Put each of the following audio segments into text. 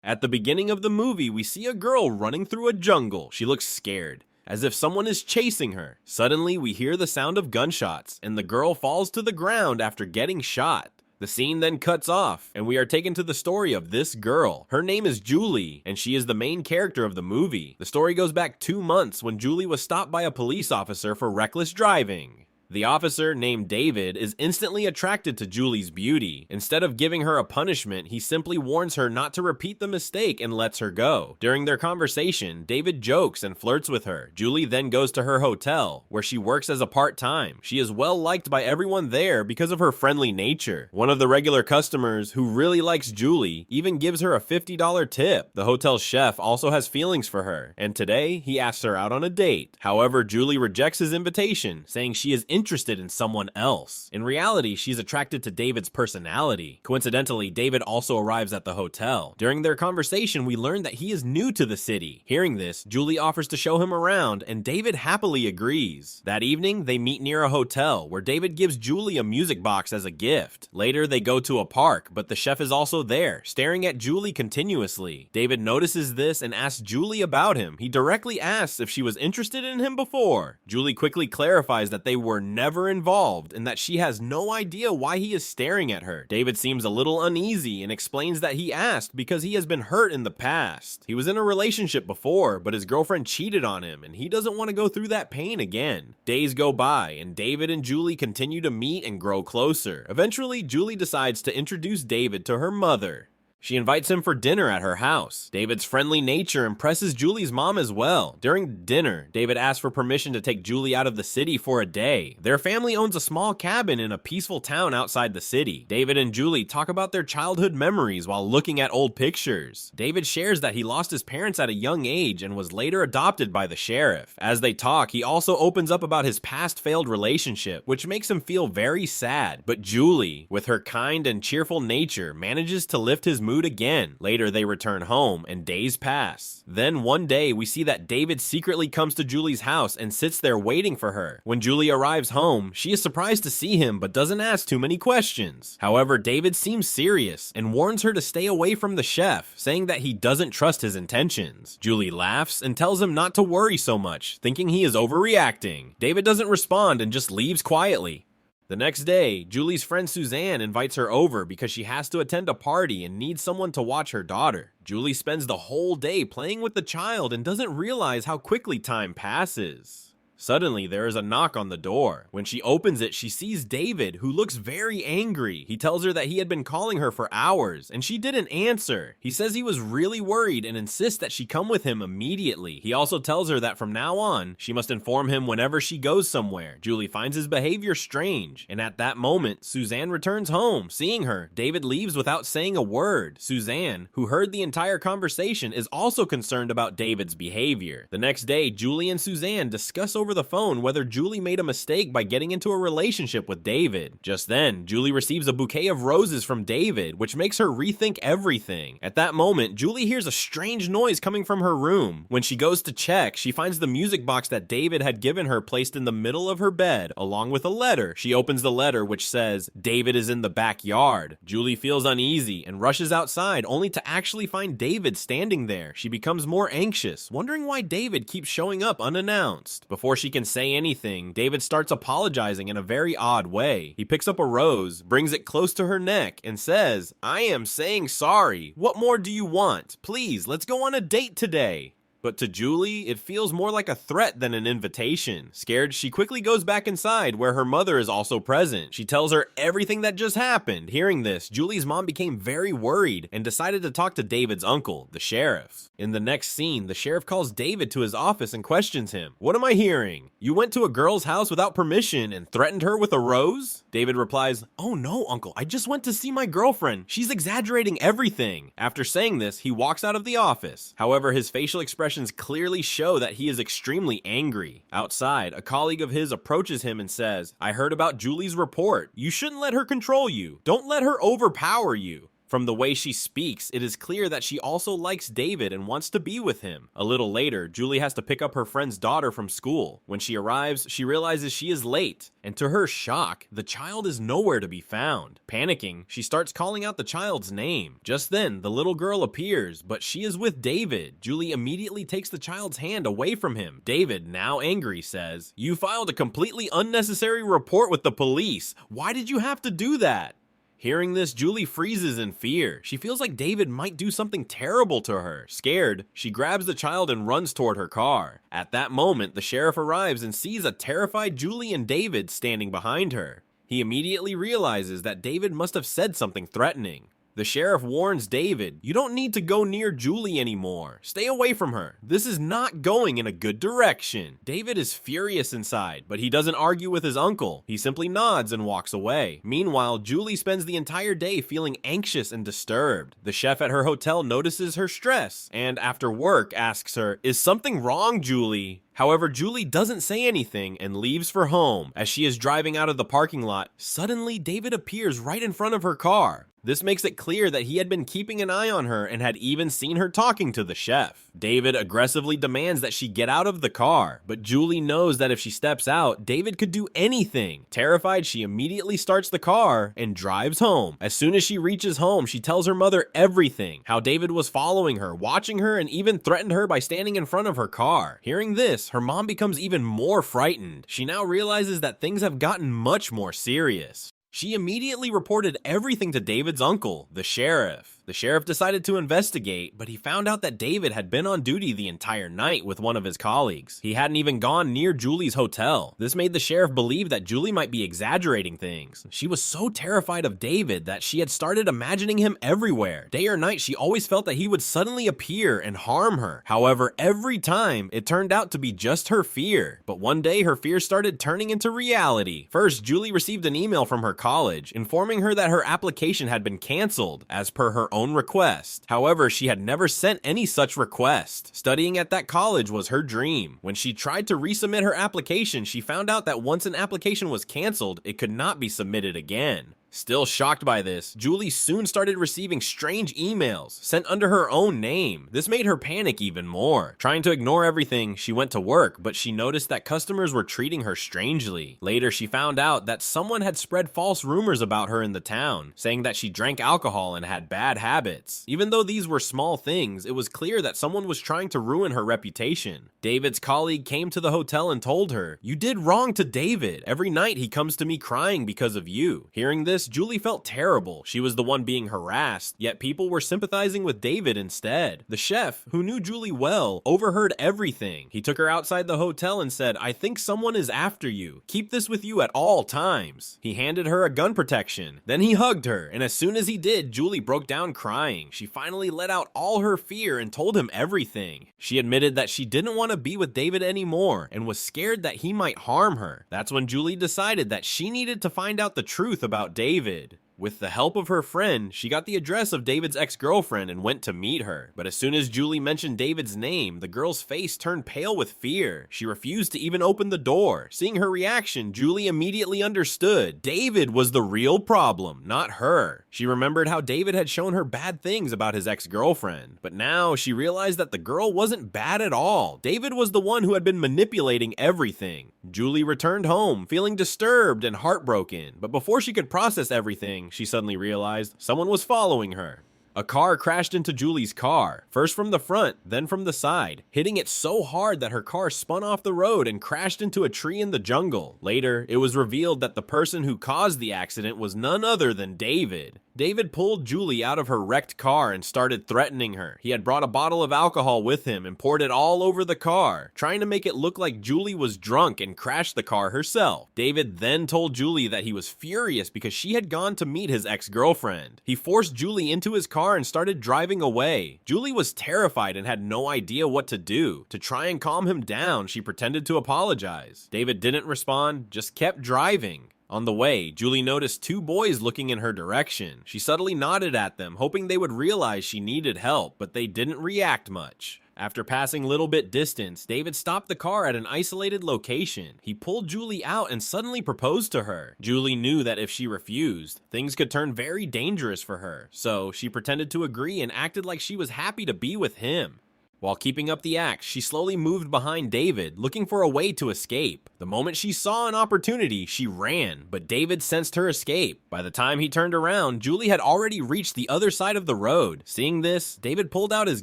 At the beginning of the movie, we see a girl running through a jungle. She looks scared, as if someone is chasing her. Suddenly, we hear the sound of gunshots, and the girl falls to the ground after getting shot. The scene then cuts off, and we are taken to the story of this girl. Her name is Julie, and she is the main character of the movie. The story goes back 2 months when Julie was stopped by a police officer for reckless driving. The officer, named David, is instantly attracted to Julie's beauty. Instead of giving her a punishment, he simply warns her not to repeat the mistake and lets her go. During their conversation, David jokes and flirts with her. Julie then goes to her hotel, where she works as a part-time. She is well liked by everyone there because of her friendly nature. One of the regular customers, who really likes Julie, even gives her a $50 tip. The hotel chef also has feelings for her, and today, he asks her out on a date. However, Julie rejects his invitation, saying she is interested in someone else. In reality, she's attracted to David's personality. Coincidentally, David also arrives at the hotel. During their conversation, we learn that he is new to the city. Hearing this, Julie offers to show him around, and David happily agrees. That evening, they meet near a hotel, where David gives Julie a music box as a gift. Later, they go to a park, but the chef is also there, staring at Julie continuously. David notices this and asks Julie about him. He directly asks if she was interested in him before. Julie quickly clarifies that they were never involved and that she has no idea why he is staring at her. David seems a little uneasy and explains that he asked because he has been hurt in the past. He was in a relationship before, but his girlfriend cheated on him and he doesn't want to go through that pain again. Days go by and David and Julie continue to meet and grow closer. Eventually, Julie decides to introduce David to her mother. She invites him for dinner at her house. David's friendly nature impresses Julie's mom as well. During dinner, David asks for permission to take Julie out of the city for a day. Their family owns a small cabin in a peaceful town outside the city. David and Julie talk about their childhood memories while looking at old pictures. David shares that he lost his parents at a young age and was later adopted by the sheriff. As they talk, he also opens up about his past failed relationship, which makes him feel very sad. But Julie, with her kind and cheerful nature, manages to lift his mood again. Later, they return home and days pass. Then one day, we see that David secretly comes to Julie's house and sits there waiting for her. When Julie arrives home, she is surprised to see him but doesn't ask too many questions. However, David seems serious and warns her to stay away from the chef, saying that he doesn't trust his intentions. Julie laughs and tells him not to worry so much, thinking he is overreacting. David doesn't respond and just leaves quietly. The next day, Julie's friend Suzanne invites her over because she has to attend a party and needs someone to watch her daughter. Julie spends the whole day playing with the child and doesn't realize how quickly time passes. Suddenly, there is a knock on the door. When she opens it, she sees David, who looks very angry. He tells her that he had been calling her for hours, and she didn't answer. He says he was really worried and insists that she come with him immediately. He also tells her that from now on, she must inform him whenever she goes somewhere. Julie finds his behavior strange, and at that moment, Suzanne returns home. Seeing her, David leaves without saying a word. Suzanne, who heard the entire conversation, is also concerned about David's behavior. The next day, Julie and Suzanne discuss over the phone whether Julie made a mistake by getting into a relationship with David. Just then, Julie receives a bouquet of roses from David, which makes her rethink everything. At that moment, Julie hears a strange noise coming from her room. When she goes to check, she finds the music box that David had given her placed in the middle of her bed, along with a letter. She opens the letter, which says, "David is in the backyard." Julie feels uneasy and rushes outside, only to actually find David standing there. She becomes more anxious, wondering why David keeps showing up unannounced. Before she can say anything, David starts apologizing in a very odd way. He picks up a rose, brings it close to her neck, and says, "I am saying sorry. What more do you want? Please, let's go on a date today." But to Julie, it feels more like a threat than an invitation. Scared, she quickly goes back inside, where her mother is also present. She tells her everything that just happened. Hearing this, Julie's mom became very worried and decided to talk to David's uncle, the sheriff. In the next scene, the sheriff calls David to his office and questions him. "What am I hearing? You went to a girl's house without permission and threatened her with a rose?" David replies, "Oh no, uncle, I just went to see my girlfriend. She's exaggerating everything." After saying this, he walks out of the office. However, his facial expressions clearly show that he is extremely angry. Outside, a colleague of his approaches him and says, "I heard about Julie's report. You shouldn't let her control you. Don't let her overpower you." From the way she speaks, it is clear that she also likes David and wants to be with him. A little later, Julie has to pick up her friend's daughter from school. When she arrives, she realizes she is late, and to her shock, the child is nowhere to be found. Panicking, she starts calling out the child's name. Just then, the little girl appears, but she is with David. Julie immediately takes the child's hand away from him. David, now angry, says, "You filed a completely unnecessary report with the police. Why did you have to do that?" Hearing this, Julie freezes in fear. She feels like David might do something terrible to her. Scared, she grabs the child and runs toward her car. At that moment, the sheriff arrives and sees a terrified Julie and David standing behind her. He immediately realizes that David must have said something threatening. The sheriff warns David, "You don't need to go near Julie anymore. Stay away from her. This is not going in a good direction." David is furious inside, but he doesn't argue with his uncle. He simply nods and walks away. Meanwhile, Julie spends the entire day feeling anxious and disturbed. The chef at her hotel notices her stress, and after work asks her, "Is something wrong, Julie?" However, Julie doesn't say anything and leaves for home. As she is driving out of the parking lot, suddenly David appears right in front of her car. This makes it clear that he had been keeping an eye on her and had even seen her talking to the chef. David aggressively demands that she get out of the car, but Julie knows that if she steps out, David could do anything. Terrified, she immediately starts the car and drives home. As soon as she reaches home, she tells her mother everything, how David was following her, watching her, and even threatened her by standing in front of her car. Hearing this, her mom becomes even more frightened. She now realizes that things have gotten much more serious. She immediately reported everything to David's uncle, the sheriff. The sheriff decided to investigate, but he found out that David had been on duty the entire night with one of his colleagues. He hadn't even gone near Julie's hotel. This made the sheriff believe that Julie might be exaggerating things. She was so terrified of David that she had started imagining him everywhere. Day or night, she always felt that he would suddenly appear and harm her. However, every time, it turned out to be just her fear. But one day, her fear started turning into reality. First, Julie received an email from her college informing her that her application had been canceled as per her own request. However, she had never sent any such request. Studying at that college was her dream. When she tried to resubmit her application, she found out that once an application was canceled, it could not be submitted again. Still shocked by this, Julie soon started receiving strange emails sent under her own name. This made her panic even more. Trying to ignore everything, she went to work, but she noticed that customers were treating her strangely. Later, she found out that someone had spread false rumors about her in the town, saying that she drank alcohol and had bad habits. Even though these were small things, it was clear that someone was trying to ruin her reputation. David's colleague came to the hotel and told her, "You did wrong to David. Every night he comes to me crying because of you." Hearing this, Julie felt terrible. She was the one being harassed, yet people were sympathizing with David instead. The chef, who knew Julie well, overheard everything. He took her outside the hotel and said, "I think someone is after you. Keep this with you at all times." He handed her a gun protection. Then he hugged her, and as soon as he did, Julie broke down crying. She finally let out all her fear and told him everything. She admitted that she didn't want to be with David anymore and was scared that he might harm her. That's when Julie decided that she needed to find out the truth about David. With the help of her friend, she got the address of David's ex-girlfriend and went to meet her. But as soon as Julie mentioned David's name, the girl's face turned pale with fear. She refused to even open the door. Seeing her reaction, Julie immediately understood. David was the real problem, not her. She remembered how David had shown her bad things about his ex-girlfriend. But now she realized that the girl wasn't bad at all. David was the one who had been manipulating everything. Julie returned home, feeling disturbed and heartbroken. But before she could process everything, she suddenly realized someone was following her. A car crashed into Julie's car, first from the front, then from the side, hitting it so hard that her car spun off the road and crashed into a tree in the jungle. Later, it was revealed that the person who caused the accident was none other than David. David pulled Julie out of her wrecked car and started threatening her. He had brought a bottle of alcohol with him and poured it all over the car, trying to make it look like Julie was drunk and crashed the car herself. David then told Julie that he was furious because she had gone to meet his ex-girlfriend. He forced Julie into his car and started driving away. Julie was terrified and had no idea what to do. To try and calm him down, she pretended to apologize. David didn't respond, just kept driving. On the way, Julie noticed two boys looking in her direction. She subtly nodded at them, hoping they would realize she needed help, but they didn't react much. After passing little bit distance, David stopped the car at an isolated location. He pulled Julie out and suddenly proposed to her. Julie knew that if she refused, things could turn very dangerous for her, so she pretended to agree and acted like she was happy to be with him. While keeping up the act, she slowly moved behind David, looking for a way to escape. The moment she saw an opportunity, she ran, but David sensed her escape. By the time he turned around, Julie had already reached the other side of the road. Seeing this, David pulled out his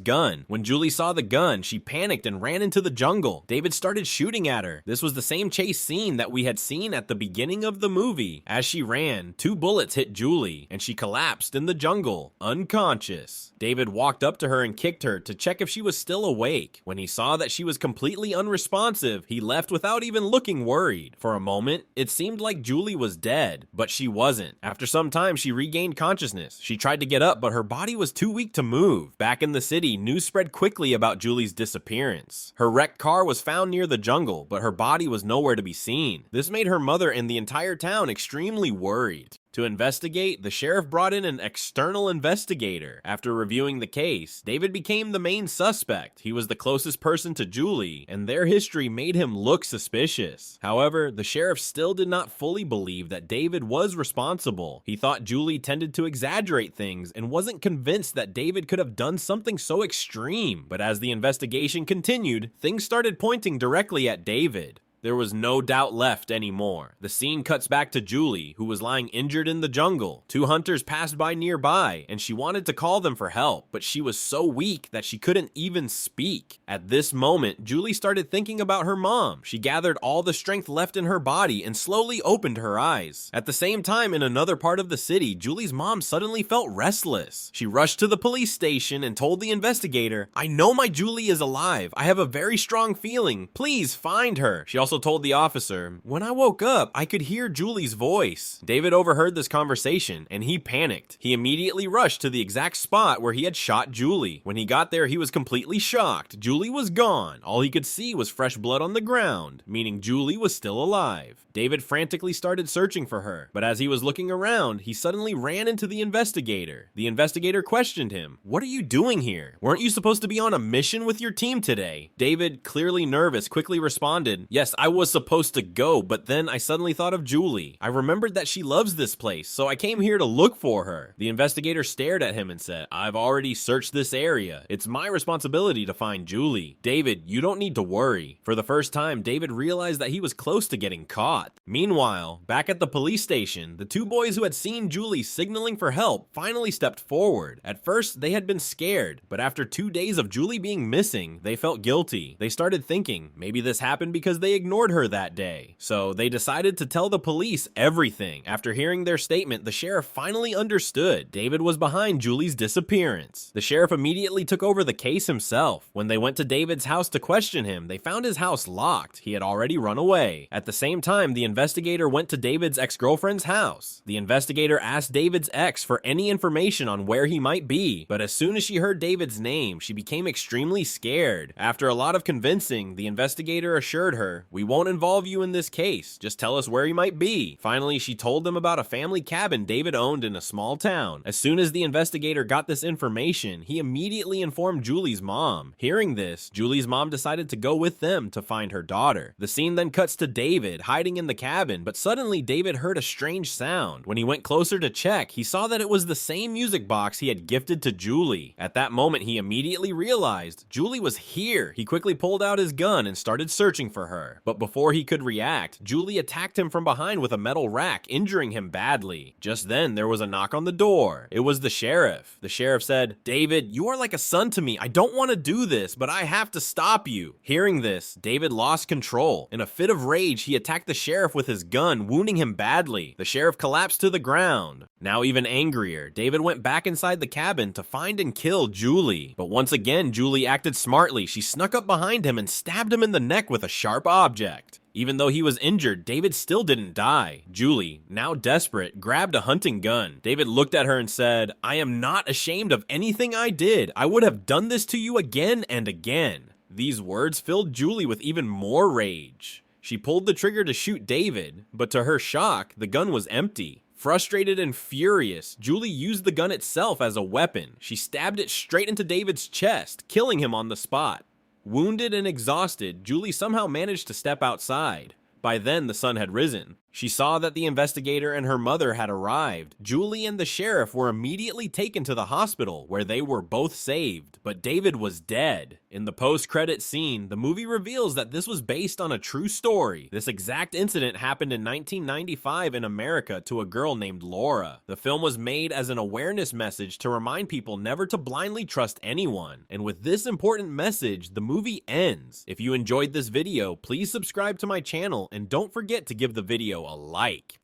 gun. When Julie saw the gun, she panicked and ran into the jungle. David started shooting at her. This was the same chase scene that we had seen at the beginning of the movie. As she ran, 2 bullets hit Julie, and she collapsed in the jungle, unconscious. David walked up to her and kicked her to check if she was still awake. When he saw that she was completely unresponsive, he left without even looking worried. For a moment, it seemed like Julie was dead, but she wasn't. After some time, she regained consciousness. She tried to get up, but her body was too weak to move. Back in the city, news spread quickly about Julie's disappearance. Her wrecked car was found near the jungle, but her body was nowhere to be seen. This made her mother and the entire town extremely worried. To investigate, the sheriff brought in an external investigator. After reviewing the case, David became the main suspect. He was the closest person to Julie, and their history made him look suspicious. However, the sheriff still did not fully believe that David was responsible. He thought Julie tended to exaggerate things and wasn't convinced that David could have done something so extreme. But as the investigation continued, things started pointing directly at David. There was no doubt left anymore. The scene cuts back to Julie, who was lying injured in the jungle. 2 hunters passed by nearby, and she wanted to call them for help, but she was so weak that she couldn't even speak. At this moment, Julie started thinking about her mom. She gathered all the strength left in her body and slowly opened her eyes. At the same time, in another part of the city, Julie's mom suddenly felt restless. She rushed to the police station and told the investigator, "I know my Julie is alive. I have a very strong feeling. Please find her." She also told the officer, "When I woke up, I could hear Julie's voice." David overheard this conversation and he panicked. He immediately rushed to the exact spot where he had shot Julie. When he got there, he was completely shocked. Julie was gone. All he could see was fresh blood on the ground, meaning Julie was still alive. David frantically started searching for her, but as he was looking around, he suddenly ran into the investigator. The investigator questioned him, "What are you doing here? Weren't you supposed to be on a mission with your team today?" David, clearly nervous, quickly responded, "Yes, I was supposed to go, but then I suddenly thought of Julie. I remembered that she loves this place, so I came here to look for her." The investigator stared at him and said, "I've already searched this area. It's my responsibility to find Julie. David, you don't need to worry." For the first time, David realized that he was close to getting caught. Meanwhile, back at the police station, the 2 boys who had seen Julie signaling for help finally stepped forward. At first, they had been scared, but after 2 days of Julie being missing, they felt guilty. They started thinking, maybe this happened because they ignored her that day. So they decided to tell the police everything. After hearing their statement, the sheriff finally understood. David was behind Julie's disappearance. The sheriff immediately took over the case himself. When they went to David's house to question him, they found his house locked. He had already run away. At the same time, the investigator went to David's ex-girlfriend's house. The investigator asked David's ex for any information on where he might be, but as soon as she heard David's name, she became extremely scared. After a lot of convincing, the investigator assured her, "We won't involve you in this case. Just tell us where he might be." Finally, she told them about a family cabin David owned in a small town. As soon as the investigator got this information, he immediately informed Julie's mom. Hearing this, Julie's mom decided to go with them to find her daughter. The scene then cuts to David hiding in the cabin, but suddenly David heard a strange sound. When he went closer to check, he saw that it was the same music box he had gifted to Julie. At that moment, he immediately realized Julie was here. He quickly pulled out his gun and started searching for her. But before he could react, Julie attacked him from behind with a metal rack, injuring him badly. Just then, there was a knock on the door. It was the sheriff. The sheriff said, "David, you are like a son to me. I don't want to do this, but I have to stop you." Hearing this, David lost control. In a fit of rage, he attacked the sheriff with his gun, wounding him badly. The sheriff collapsed to the ground. Now even angrier, David went back inside the cabin to find and kill Julie. But once again, Julie acted smartly. She snuck up behind him and stabbed him in the neck with a sharp object. Even though he was injured, David still didn't die. Julie, now desperate, grabbed a hunting gun. David looked at her and said, "I am not ashamed of anything I did. I would have done this to you again and again." These words filled Julie with even more rage. She pulled the trigger to shoot David, but to her shock, the gun was empty. Frustrated and furious, Julie used the gun itself as a weapon. She stabbed it straight into David's chest, killing him on the spot. Wounded and exhausted, Julie somehow managed to step outside. By then, the sun had risen. She saw that the investigator and her mother had arrived. Julie and the sheriff were immediately taken to the hospital, where they were both saved, but David was dead. In the post-credit scene, the movie reveals that this was based on a true story. This exact incident happened in 1995 in America to a girl named Laura. The film was made as an awareness message to remind people never to blindly trust anyone. And with this important message, the movie ends. If you enjoyed this video, please subscribe to my channel and don't forget to give the video a like.